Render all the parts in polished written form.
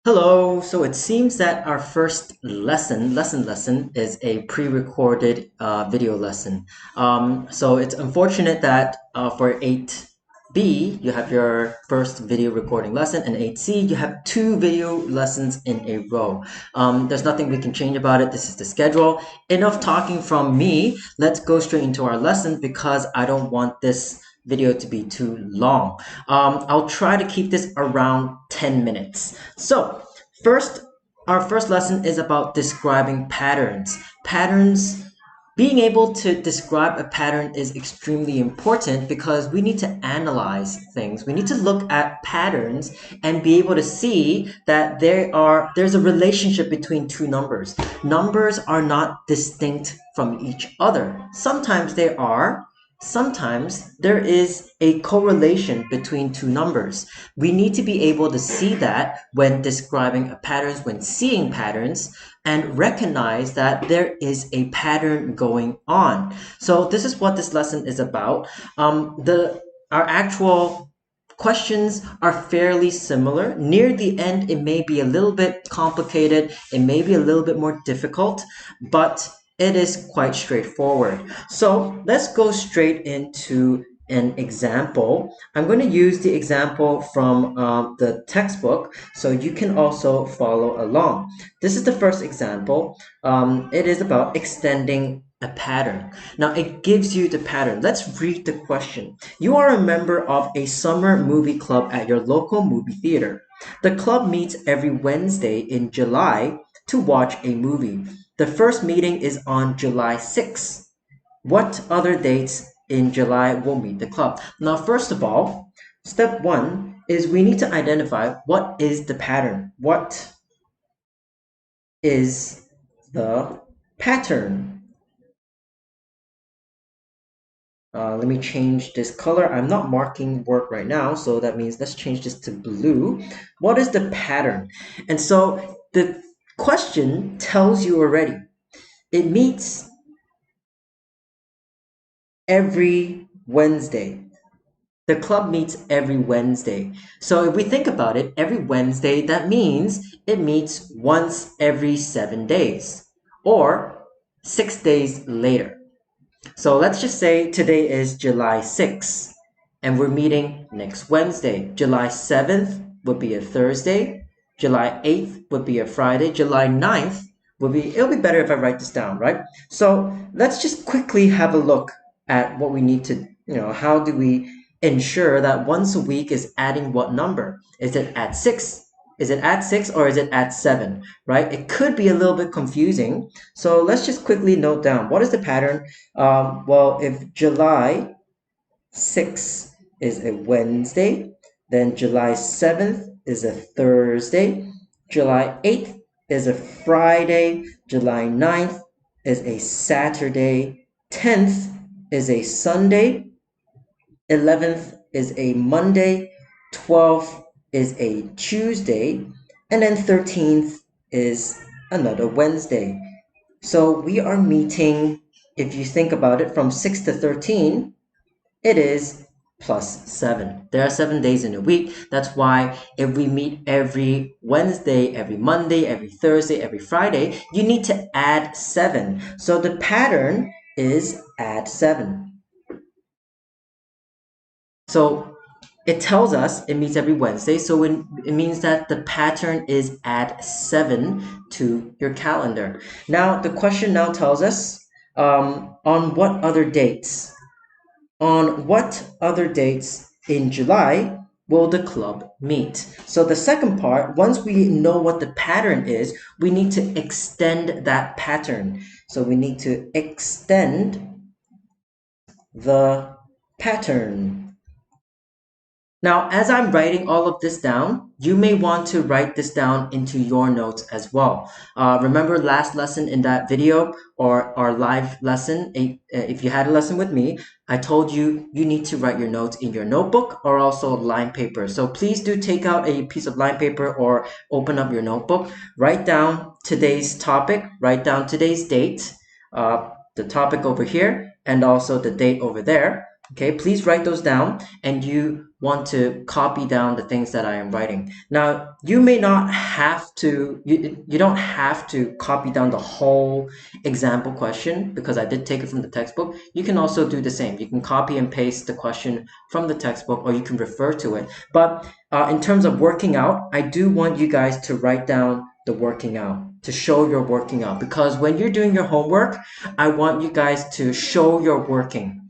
Hello. So it seems that our first lesson is a pre-recorded video lesson. So it's unfortunate that for 8B, you have your first video recording lesson, and 8C, you have two video lessons in a row. There's nothing we can change about it. This is the schedule. Enough talking from me. Let's go straight into our lesson because I don't want this video to be too long. I'll try to keep this around 10 minutes. So, our first lesson is about describing patterns. Being able to describe a pattern is extremely important because we need to analyze things. We need to look at patterns and be able to see that there's a relationship between two numbers. Numbers are not distinct from each other. Sometimes they are, sometimes there is a correlation between two numbers. We need to be able to see that when describing patterns, when seeing patterns, and recognize that there is a pattern going on. So this is what this lesson is about. Our actual questions are fairly similar. Near the end, it may be a little bit complicated. It may be a little bit more difficult, but it is quite straightforward. So let's go straight into an example. I'm going to use the example from the textbook so you can also follow along. This is the first example. It is about extending a pattern. Now it gives you the pattern. Let's read the question. You are a member of a summer movie club at your local movie theater. The club meets every Wednesday in July to watch a movie. The first meeting is on July 6th. What other dates in July will meet the club? Now, first of all, step one is we need to identify what is the pattern. What is the pattern? Let me change this color. I'm not marking work right now, so that means let's change this to blue. What is the pattern? And so the question tells you already. It meets every Wednesday. The club meets every Wednesday. So if we think about it, every Wednesday, that means it meets once every 7 days or 6 days later. So let's just say today is July 6th and we're meeting next Wednesday. July 7th would be a Thursday. July 8th would be a Friday. July 9th it'll be better if I write this down, right? So let's just quickly have a look at what we need to, how do we ensure that once a week is adding what number? Is it at 6? Is it at 6 or is it at 7, right? It could be a little bit confusing. So let's just quickly note down what is the pattern. Well, if July 6th is a Wednesday, then July 7th is a Thursday, July 8th is a Friday, July 9th is a Saturday, 10th is a Sunday, 11th is a Monday, 12th is a Tuesday, and then 13th is another Wednesday. So we are meeting, if you think about it, from 6 to 13, it is plus 7. There are 7 days in a week. That's why if we meet every Wednesday, every Monday, every Thursday, every Friday, you need to add 7. So the pattern is add 7. So it tells us it meets every Wednesday, so it means that the pattern is add 7 to your calendar. Now, the question now tells us on what other dates? On what other dates in July will the club meet? So the second part, once we know what the pattern is, we need to extend that pattern. So we need to extend the pattern. Now, as I'm writing all of this down, you may want to write this down into your notes as well. Remember last lesson in that video or our live lesson, if you had a lesson with me, I told you you need to write your notes in your notebook or also line paper. So please do take out a piece of line paper or open up your notebook. Write down today's topic, write down today's date, the topic over here, and also the date over there. Okay, please write those down, and you want to copy down the things that I am writing. Now, you may not have to, you don't have to copy down the whole example question because I did take it from the textbook. You can also do the same. You can copy and paste the question from the textbook, or you can refer to it. But in terms of working out, I do want you guys to write down the working out, to show your working out, because when you're doing your homework, I want you guys to show your working.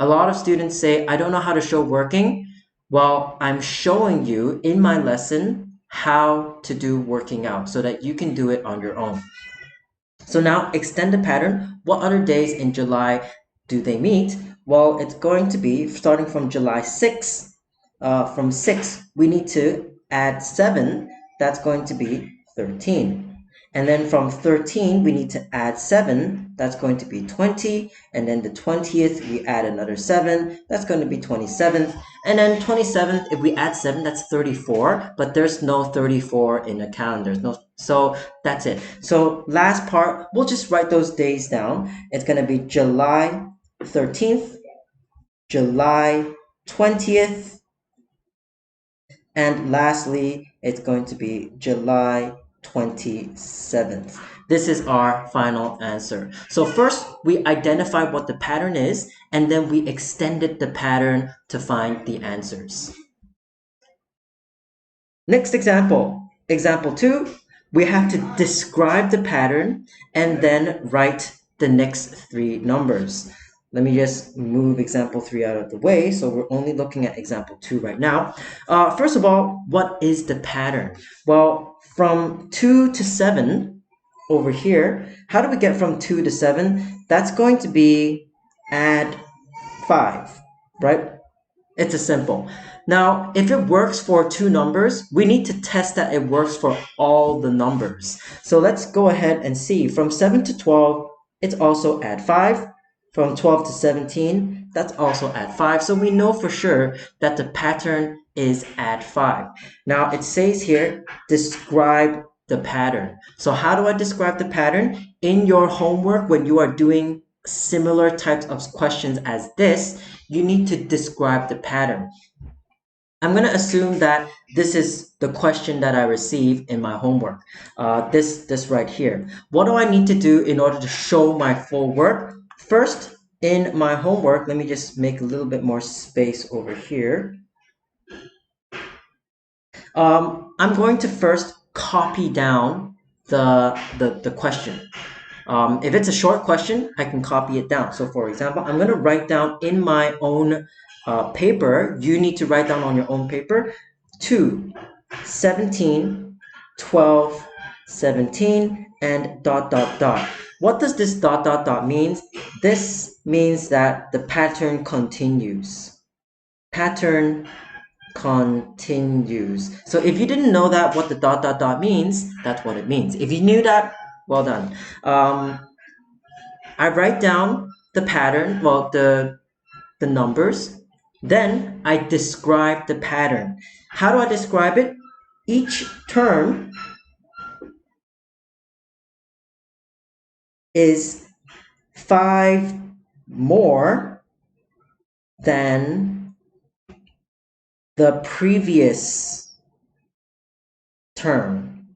A lot of students say, I don't know how to show working. Well, I'm showing you in my lesson how to do working out so that you can do it on your own. So now extend the pattern. What other days in July do they meet? Well, it's going to be starting from July 6th. From 6, we need to add 7. That's going to be 13. And then from 13, we need to add 7. That's going to be 20. And then the 20th, we add another 7. That's going to be 27th. And then 27th, if we add 7, that's 34. But there's no 34 in the calendar. So that's it. So last part, we'll just write those days down. It's going to be July 13th, July 20th, and lastly, it's going to be July 27th. This is our final answer. So first, we identify what the pattern is, and then we extended the pattern to find the answers. Next example, example 2, we have to describe the pattern and then write the next 3 numbers. Let me just move example 3 out of the way. So we're only looking at example 2 right now. First of all, what is the pattern? Well, from 2 to 7 over here, how do we get from 2 to 7? That's going to be add 5, right? It's a simple. Now, if it works for 2 numbers, we need to test that it works for all the numbers. So let's go ahead and see. From 7 to 12, it's also add 5. From 12 to 17, that's also add 5. So we know for sure that the pattern is add 5. Now, it says here, describe the pattern. So how do I describe the pattern? In your homework, when you are doing similar types of questions as this, you need to describe the pattern. I'm going to assume that this is the question that I received in my homework. This right here. What do I need to do in order to show my full work? First, in my homework, let me just make a little bit more space over here. I'm going to first copy down the question. If it's a short question, I can copy it down. So for example, I'm going to write down in my own paper. You need to write down on your own paper 2, 17, 12, 17, and dot, dot, dot. What does this dot, dot, dot means? This means that the pattern continues. Pattern continues. So if you didn't know that what the dot, dot, dot means, that's what it means. If you knew that, well done. I write down the pattern, well, the numbers. Then I describe the pattern. How do I describe it? Each term is 5 more than the previous term.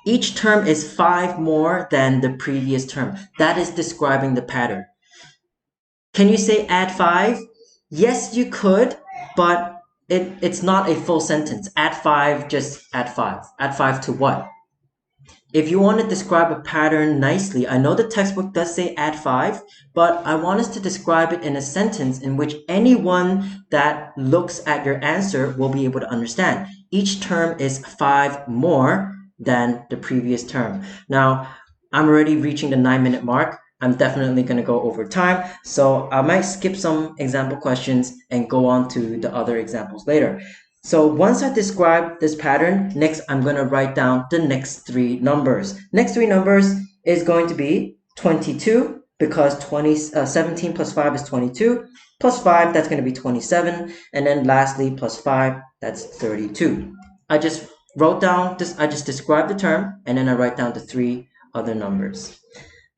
Each term is 5 more than the previous term. That is describing the pattern. Can you say add 5? Yes, you could, but it's not a full sentence. Add 5, just add 5. Add 5 to what? If you want to describe a pattern nicely, I know the textbook does say add 5, but I want us to describe it in a sentence in which anyone that looks at your answer will be able to understand. Each term is 5 more than the previous term. Now, I'm already reaching the 9-minute mark. I'm definitely going to go over time, so I might skip some example questions and go on to the other examples later. So once I describe this pattern, next I'm going to write down the next 3 numbers. Next 3 numbers is going to be 22, because 17 plus 5 is 22, plus 5, that's going to be 27, and then lastly plus 5, that's 32. I just wrote down this, I just described the term, and then I write down the 3 other numbers.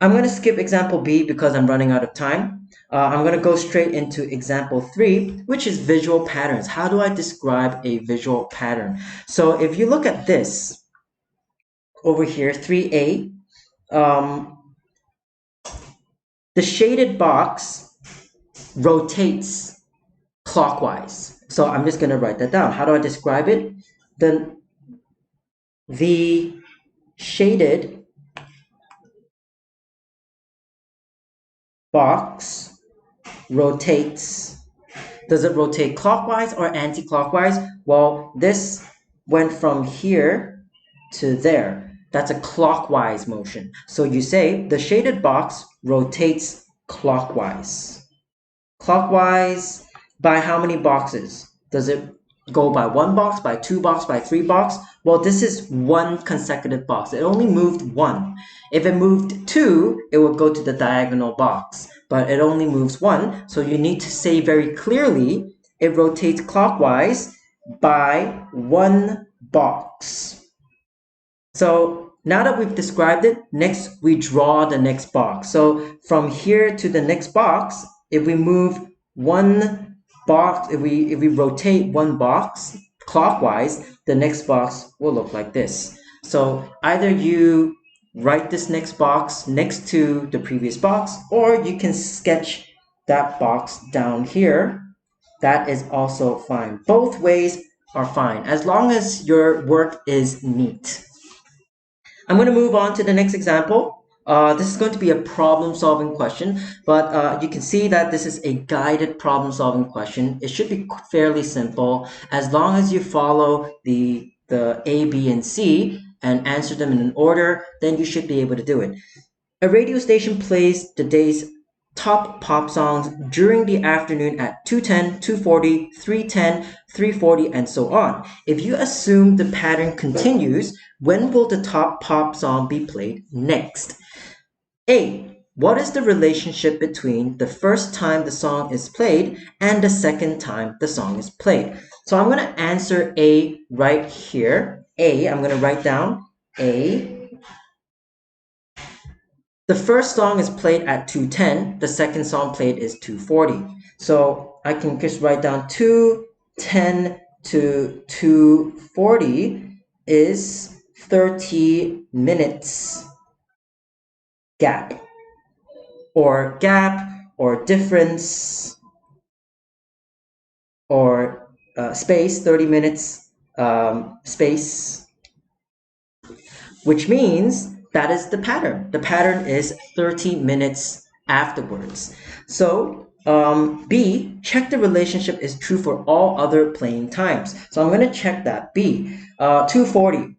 I'm going to skip example B because I'm running out of time. I'm going to go straight into example 3, which is visual patterns. How do I describe a visual pattern? So if you look at this over here, 3A, the shaded box rotates clockwise. So I'm just going to write that down. How do I describe it? The shaded box rotates. Does it rotate clockwise or anti-clockwise? Well, this went from here to there. That's a clockwise motion. So you say the shaded box rotates clockwise. Clockwise by how many boxes? Does it go by 1 box, by 2 box, by 3 box? Well, this is 1 consecutive box. It only moved 1. If it moved 2, it would go to the diagonal box, but it only moves 1. So you need to say very clearly it rotates clockwise by 1 box. So now that we've described it, next we draw the next box. So from here to the next box, if we move 1 box, if we rotate 1 box clockwise, the next box will look like this. So either you write this next box next to the previous box, or you can sketch that box down here. That is also fine. Both ways are fine, as long as your work is neat. I'm going to move on to the next example. This is going to be a problem-solving question, but you can see that this is a guided problem-solving question. It should be fairly simple. As long as you follow the A, B, and C and answer them in an order, then you should be able to do it. A radio station plays the day's top pop songs during the afternoon at 2:10, 2:40, 3:10, 3:40, and so on. If you assume the pattern continues, when will the top pop song be played next? A. What is the relationship between the first time the song is played and the second time the song is played? So I'm going to answer A right here. A, I'm going to write down A. The first song is played at 2:10. The second song played is 2:40. So I can just write down 2:10 to 2:40 is 30 minutes gap, or difference, or space, 30 minutes space, which means that is the pattern. The pattern is 30 minutes afterwards. So B, check the relationship is true for all other playing times. So I'm going to check that. B, 2:40.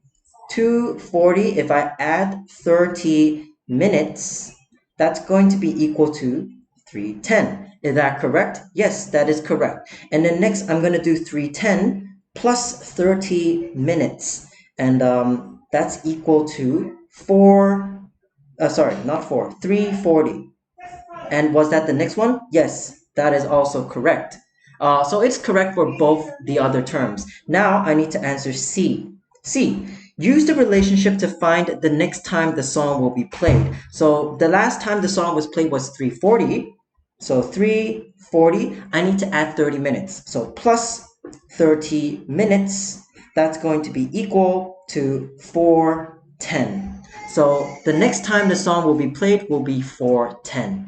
2:40, if I add 30 minutes, that's going to be equal to 3:10. Is that correct? Yes, that is correct. And then next, I'm going to do 3:10 plus 30 minutes. And that's equal to 3:40. And was that the next one? Yes, that is also correct. So it's correct for both the other terms. Now I need to answer C. C. Use the relationship to find the next time the song will be played. So the last time the song was played was 3:40. So 3:40, I need to add 30 minutes. So plus 30 minutes, that's going to be equal to 4:10. So the next time the song will be played will be 4:10.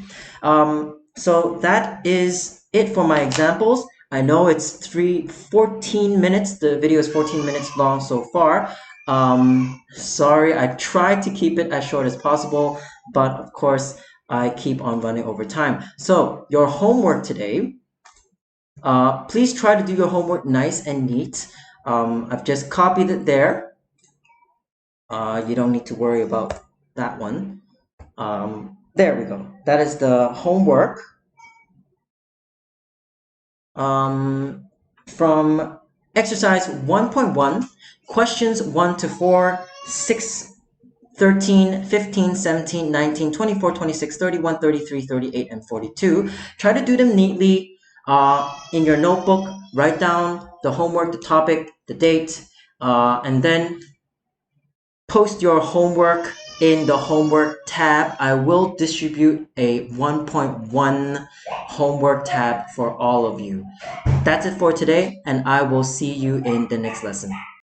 So that is it for my examples. I know it's 14 minutes. The video is 14 minutes long so far. Sorry, I tried to keep it as short as possible, but of course, I keep on running over time. So your homework today, please try to do your homework nice and neat. I've just copied it there. You don't need to worry about that one. There we go. That is the homework. From exercise 1.1, questions 1 to 4, 6, 13, 15, 17, 19, 24, 26, 31, 33, 38, and 42. Try to do them neatly in your notebook. Write down the homework, the topic, the date, and then post your homework in the homework tab, I will distribute a 1.1 homework tab for all of you. That's it for today, and I will see you in the next lesson.